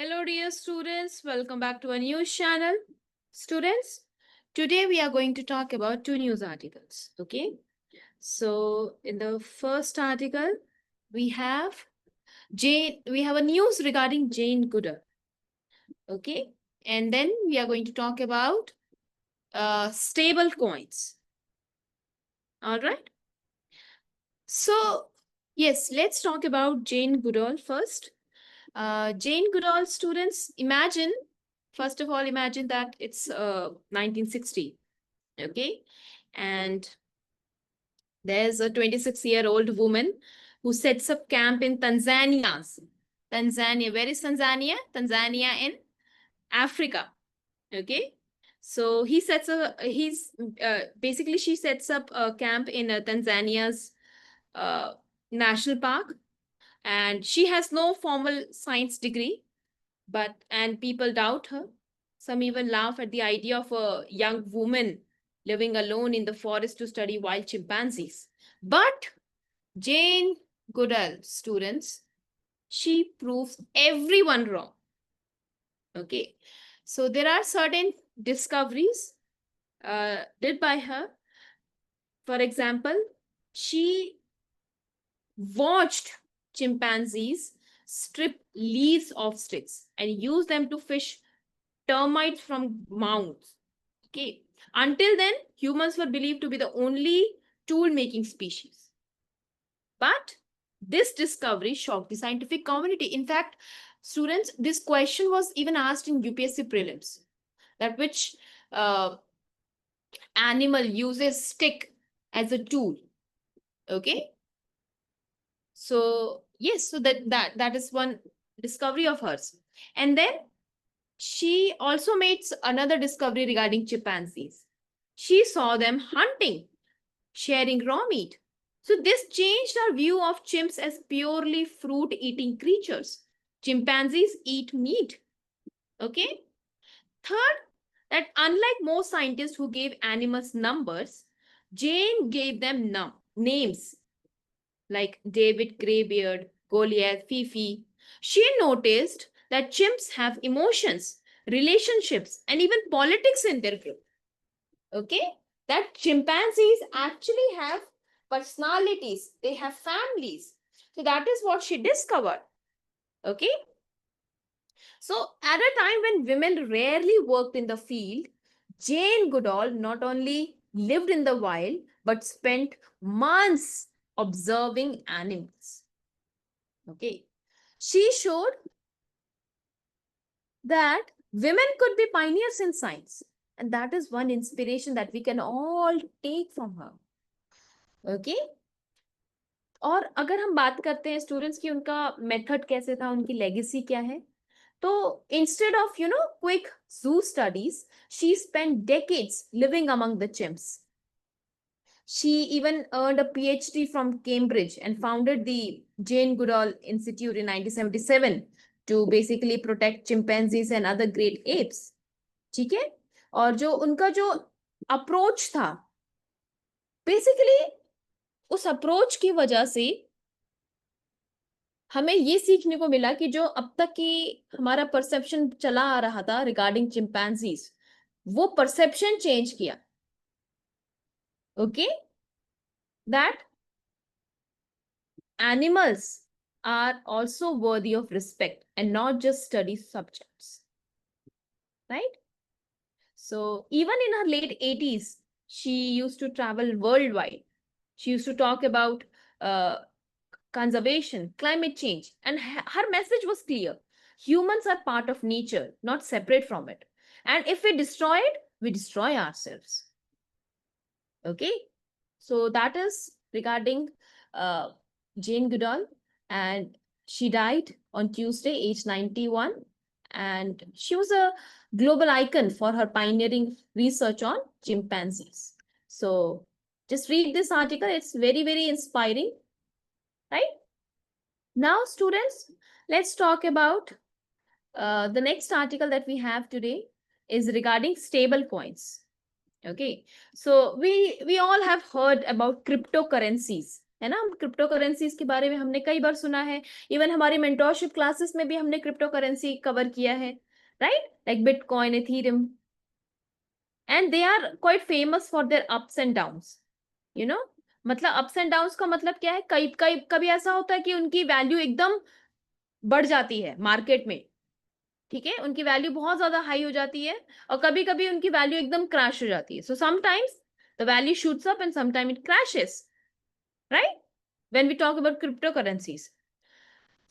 Hello dear students, welcome back to a news channel. Students, today we are going to talk about two news articles, okay? So in the first article, we have a news regarding Jane Goodall, okay? And then we are going to talk about stable coins. All right? So, yes, let's talk about Jane Goodall first. Jane Goodall students, first of all, imagine that it's 1960, okay? And there's a 26-year-old woman who sets up camp in Tanzania. Tanzania, where is Tanzania? Tanzania in Africa, okay? So basically she sets up a camp in Tanzania's uh, national park, and she has no formal science degree, and people doubt her. Some even laugh at the idea of a young woman living alone in the forest to study wild chimpanzees. But Jane Goodall, students, she proves everyone wrong. Okay, so there are certain discoveries did by her. For example, she watched chimpanzees strip leaves off sticks and use them to fish termites from mounds. Okay. Until then, humans were believed to be the only tool-making species. But this discovery shocked the scientific community. In fact, students, this question was even asked in UPSC prelims, that which uh, animal uses stick as a tool. Okay. So yes, so that is one discovery of hers. And then she also made another discovery regarding chimpanzees. She saw them hunting, sharing raw meat. So this changed our view of chimps as purely fruit-eating creatures. Chimpanzees eat meat. Okay. Third, that unlike most scientists who gave animals numbers, Jane gave them names like David Greybeard, Goliath, Fifi. She noticed that chimps have emotions, relationships, and even politics in their group. Okay, that chimpanzees actually have personalities, they have families. So that is what she discovered. Okay, so at a time when women rarely worked in the field, Jane Goodall not only lived in the wild but spent months observing animals. Okay, she showed that women could be pioneers in science, and that is one inspiration that we can all take from her. Okay, और अगर हम बात करते हैं students की उनका method कैसे था, उनकी लेगेसी क्या है, तो instead of quick zoo studies, she spent decades living among the chimps. She even earned a PhD from Cambridge and founded the Jane Goodall Institute in 1977 to basically protect chimpanzees and other great apes. ठीक है, और जो उनका जो approach था, basically उस approach की वजह से हमें ये सीखने को मिला कि जो अब तक की हमारा परसेप्शन चला आ रहा था रिगार्डिंग चिंपैंजीज, वो परसेप्शन चेंज किया. Okay, that animals are also worthy of respect and not just study subjects, right? So even in her late 80s, she used to travel worldwide. She used to talk about conservation, climate change, and her message was clear. Humans are part of nature, not separate from it. And if we destroy it, we destroy ourselves. Okay, so that is regarding Jane Goodall, and she died on Tuesday, age 91, and she was a global icon for her pioneering research on chimpanzees. So just read this article, it's very, very inspiring, right? Now, students, let's talk about the next article that we have today is regarding stable coins. Okay, so we all have heard about cryptocurrencies, है ना। Crypto currencies के बारे में हमने कई बार सुना है, even हमारी मेंटोरशिप क्लासेस में भी हमने क्रिप्टो करेंसी कवर किया है, right, like Bitcoin, Ethereum, and they are quite famous for their ups and downs, you know. मतलब अप्स एंड डाउन्स का मतलब क्या है, कई कई कभी ऐसा होता है कि उनकी वैल्यू एकदम बढ़ जाती है मार्केट में, ठीक है, उनकी वैल्यू बहुत ज्यादा हाई हो जाती है, और कभी कभी उनकी वैल्यू एकदम क्रैश हो जाती है। So sometimes the value shoots up and sometime it crashes, right, when we talk about crypto currencies.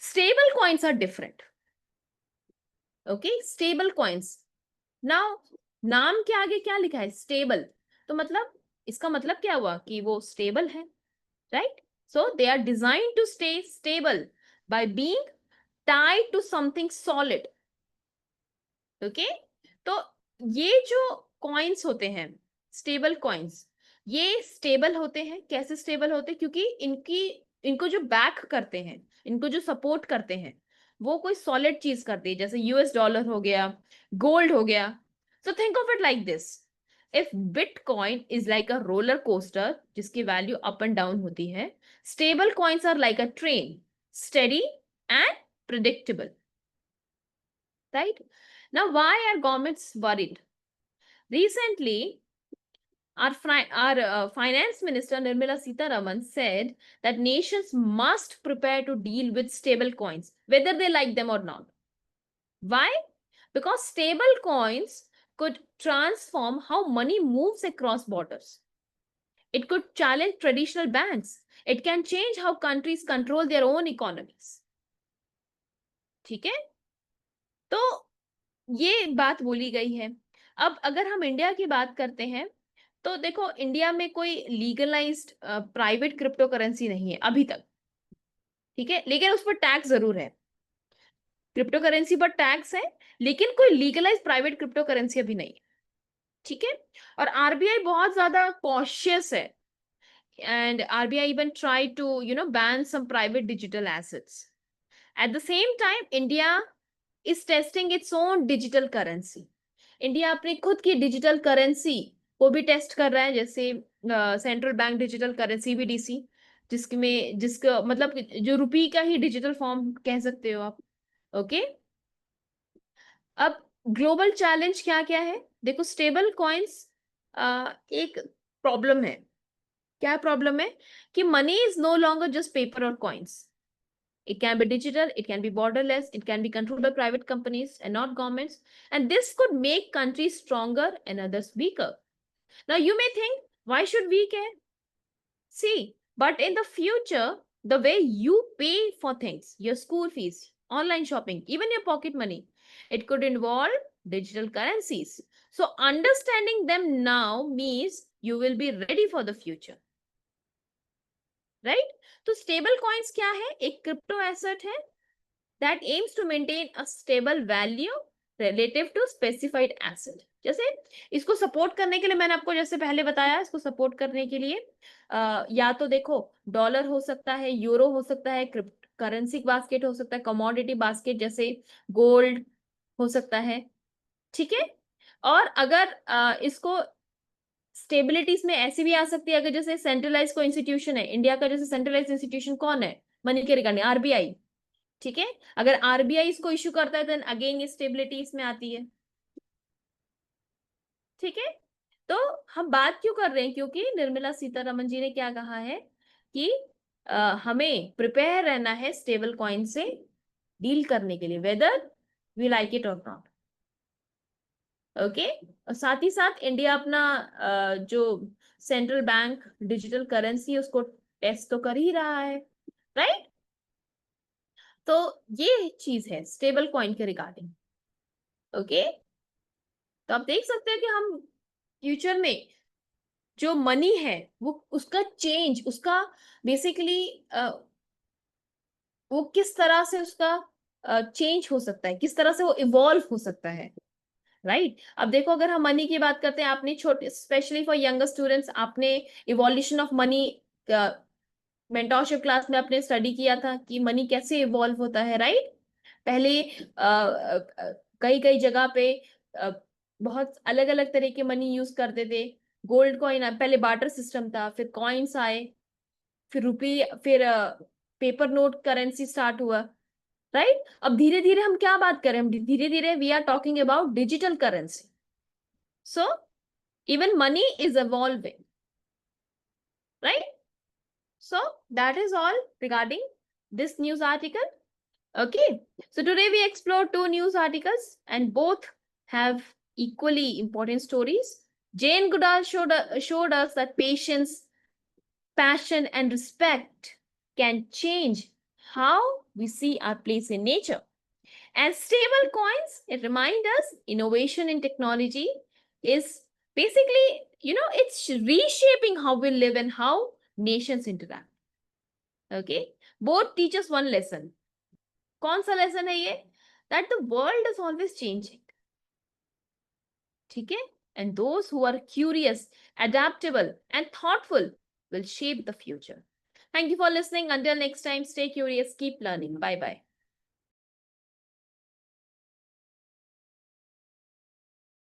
Stable coins are different, okay, stable coins. Now नाम के आगे क्या लिखा है, स्टेबल, तो मतलब इसका मतलब क्या हुआ कि वो स्टेबल है, right. So they are design to stay stable by being tied to something solid, okay. तो ये जो कॉइन्स होते हैं, स्टेबल कॉइन्स, ये स्टेबल होते हैं। कैसे स्टेबल होते हैं, क्योंकि इनको जो बैक करते हैं, इनको जो सपोर्ट करते हैं, वो कोई सॉलिड चीज करती है, जैसे यूएस डॉलर हो गया, गोल्ड हो गया। So think of it like this, if Bitcoin is like a roller coaster जिसकी वैल्यू अप एंड डाउन होती है, stable coins are like a train, steady and predictable, right? Now, why are governments worried? Recently, our finance minister Nirmala Sitharaman said that nations must prepare to deal with stable coins, whether they like them or not. Why? Because stable coins could transform how money moves across borders. It could challenge traditional banks. It can change how countries control their own economies. ठीक है, तो ये बात बोली गई है। अब अगर हम इंडिया की बात करते हैं, तो देखो इंडिया में कोई लीगलाइज्ड प्राइवेट क्रिप्टो करेंसी नहीं है अभी तक, ठीक है, लेकिन उस पर टैक्स जरूर है। क्रिप्टो करेंसी पर टैक्स है, लेकिन कोई लीगलाइज प्राइवेट क्रिप्टो करेंसी अभी नहीं है, ठीक है। और आरबीआई बहुत ज्यादा कॉशियस है, and RBI even try to ban some private digital assets. At the same time India is testing its own digital currency. India अपनी खुद की डिजिटल करेंसी को भी टेस्ट कर रहा है, जैसे central bank digital currency CBDC, जिसका मतलब जो रुपी का ही डिजिटल फॉर्म कह सकते हो आप, ओके। अब ग्लोबल चैलेंज क्या क्या है, देखो स्टेबल कॉइन्स एक प्रॉब्लम है। क्या प्रॉब्लम है, कि money is no longer just paper और coins. It can be digital, it can be borderless, it can be controlled by private companies and not governments. And this could make countries stronger and others weaker. Now, you may think, why should we care? See, but in the future, the way you pay for things, your school fees, online shopping, even your pocket money, it could involve digital currencies. So, understanding them now means you will be ready for the future. Right, तो stable coins क्या है, एक crypto asset है that aims to maintain a stable value relative to specified asset. जैसे इसको support करने के लिए मैंने आपको जैसे पहले बताया, इसको सपोर्ट करने के लिए या तो देखो डॉलर हो सकता है, यूरो हो सकता है, करेंसी बास्केट हो सकता है, कमोडिटी बास्केट जैसे गोल्ड हो सकता है, ठीक है। और अगर इसको स्टेबिलिटीज में ऐसी भी आ सकती है, अगर जैसे सेंट्रलाइज कोई इंस्टीट्यूशन है, इंडिया का जैसे सेंट्रलाइज इंस्टीट्यूशन कौन है मनी के रिगार्डिंग, आरबीआई, ठीक है। अगर आरबीआई इसको इश्यू करता है, देन अगेन ये स्टेबिलिटी इसमें आती है, ठीक है। तो हम बात क्यों कर रहे हैं, क्योंकि निर्मला सीतारमन जी ने क्या कहा है कि हमें प्रिपेयर रहना है स्टेबल कॉइन से डील करने के लिए, वेदर वी लाइक इट और नॉट, ओके। और साथ ही साथ इंडिया अपना जो सेंट्रल बैंक डिजिटल करेंसी उसको टेस्ट तो कर ही रहा है, राइट। तो ये चीज है स्टेबल कॉइन के रिगार्डिंग, ओके। तो आप देख सकते हैं कि हम फ्यूचर में जो मनी है वो उसका चेंज, उसका बेसिकली वो किस तरह से उसका चेंज हो सकता है, किस तरह से वो इवॉल्व हो सकता है, राइट। अब देखो अगर हम मनी की बात करते हैं, आपने छोटे स्पेशली फॉर यंगर स्टूडेंट्स आपने evolution of money mentorship class में आपने स्टडी किया था कि मनी कैसे इवॉल्व होता है, राइट। पहले कई कई जगह पे बहुत अलग अलग तरह के मनी यूज करते थे। गोल्ड कॉइन, पहले बार्टर सिस्टम था, फिर कॉइन्स आए, फिर रुपये, फिर पेपर नोट करेंसी स्टार्ट हुआ, राइट? अब धीरे धीरे हम क्या बात करें, हम धीरे धीरे we are talking about digital currency. So even money is evolving, right? So that is all regarding this news article. Okay, so today we explored two news articles and both have equally important stories. Jane Goodall showed us that patience, passion, and respect can change how we see our place in nature. And stable coins, it reminds us innovation in technology is basically, it's reshaping how we live and how nations interact. Okay, both teach us one lesson. कौन सा lesson है ये? That the world is always changing. ठीक है? And those who are curious, adaptable, and thoughtful will shape the future. Thank you for listening. Until next time, stay curious, keep learning. Bye bye.